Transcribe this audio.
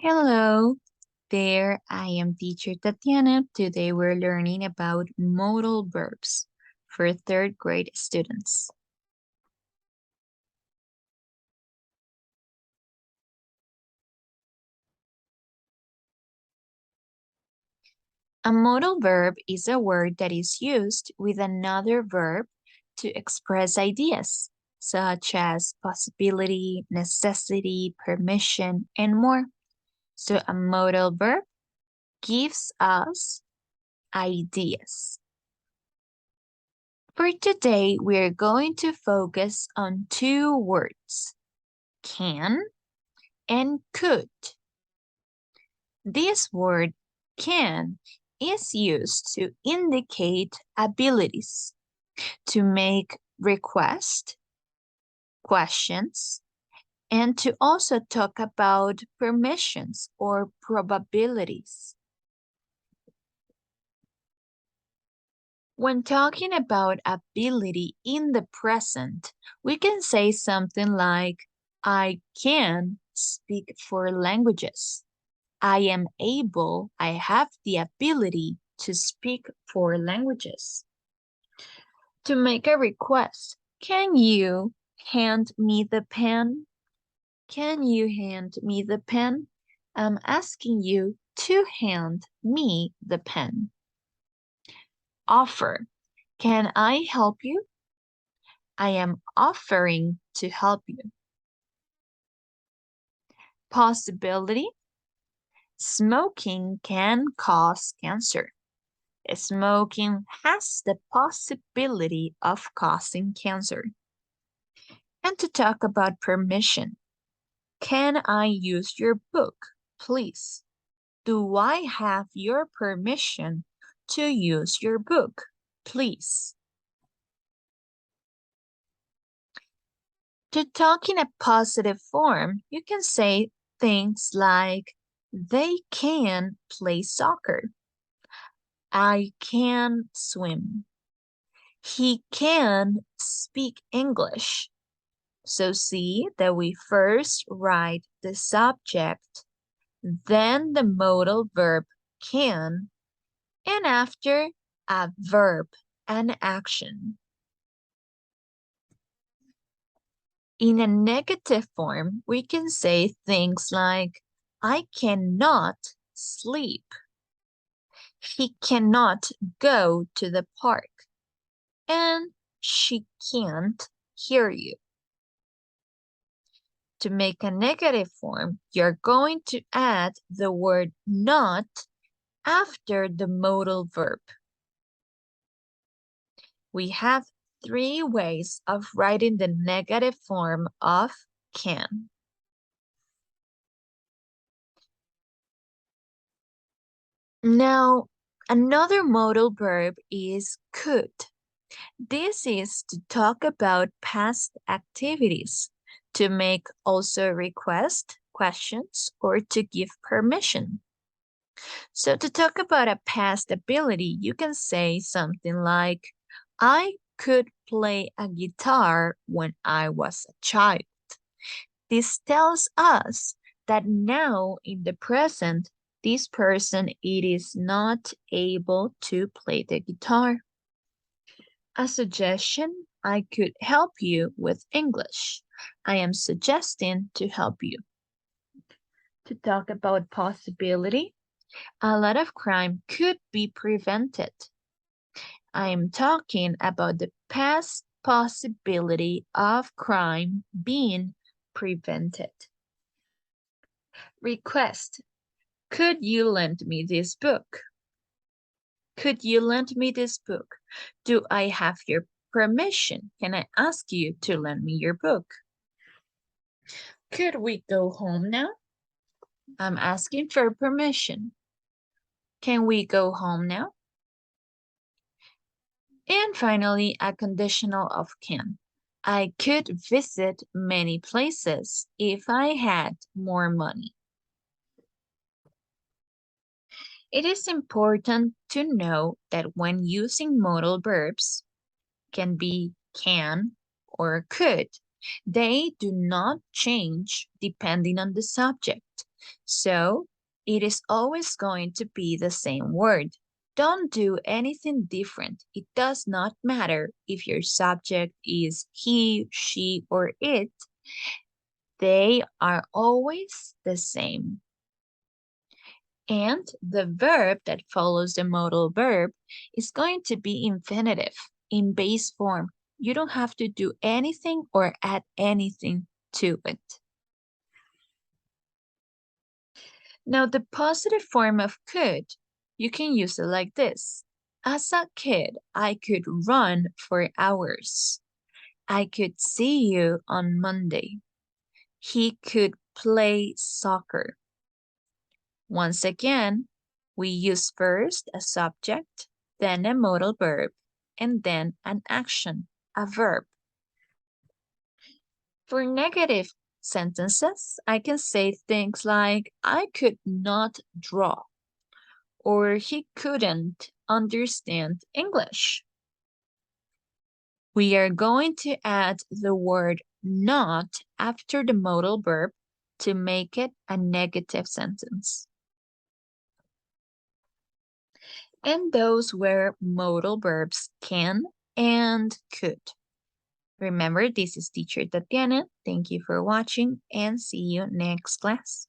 Hello there, I am teacher Tatiana. Today we're learning about modal verbs for third grade students. A modal verb is a word that is used with another verb to express ideas, such as possibility, necessity, permission, and more. So a modal verb gives us ideas. For today, we're going to focus on two words, can and could. This word can is used to indicate abilities, to make requests, questions, and to also talk about permissions or probabilities. When talking about ability in the present, we can say something like, I can speak 4 languages. I am able, I have the ability to speak 4 languages. To make a request, can you hand me the pen? Can you hand me the pen? I'm asking you to hand me the pen. Offer. Can I help you? I am offering to help you. Possibility. Smoking can cause cancer. Smoking has the possibility of causing cancer. And to talk about permission. Can I use your book, please? Do I have your permission to use your book, please? To talk in a positive form, you can say things like, they can play soccer. I can swim. He can speak English. So see that we first write the subject, then the modal verb can, and after a verb, an action. In a negative form, we can say things like, I cannot sleep. He cannot go to the park. And she can't hear you. To make a negative form, you're going to add the word not after the modal verb. We have 3 ways of writing the negative form of can. Now, another modal verb is could. This is to talk about past activities, to make also request, questions, or to give permission. So to talk about a past ability, you can say something like, I could play a guitar when I was a child. This tells us that now in the present, this person it is not able to play the guitar. A suggestion, I could help you with English. I am suggesting to help you. To talk about possibility, a lot of crime could be prevented. I am talking about the past possibility of crime being prevented. Request, could you lend me this book? Could you lend me this book? Do I have your permission? Can I ask you to lend me your book? Could we go home now? I'm asking for permission. Can we go home now? And finally, a conditional of can. I could visit many places if I had more money. It is important to know that when using modal verbs, can be can or could, they do not change depending on the subject. So it is always going to be the same word. Don't do anything different. It does not matter if your subject is he, she, or it. They are always the same. And the verb that follows the modal verb is going to be infinitive in base form. You don't have to do anything or add anything to it. Now, the positive form of could, you can use it like this. As a kid, I could run for hours. I could see you on Monday. He could play soccer. Once again, we use first a subject, then a modal verb, and then an action, a verb. For negative sentences, I can say things like, I could not draw, or he couldn't understand English. We are going to add the word not after the modal verb to make it a negative sentence. And those were modal verbs can and could. Remember, this is teacher Tatiana. Thank you for watching and see you next class.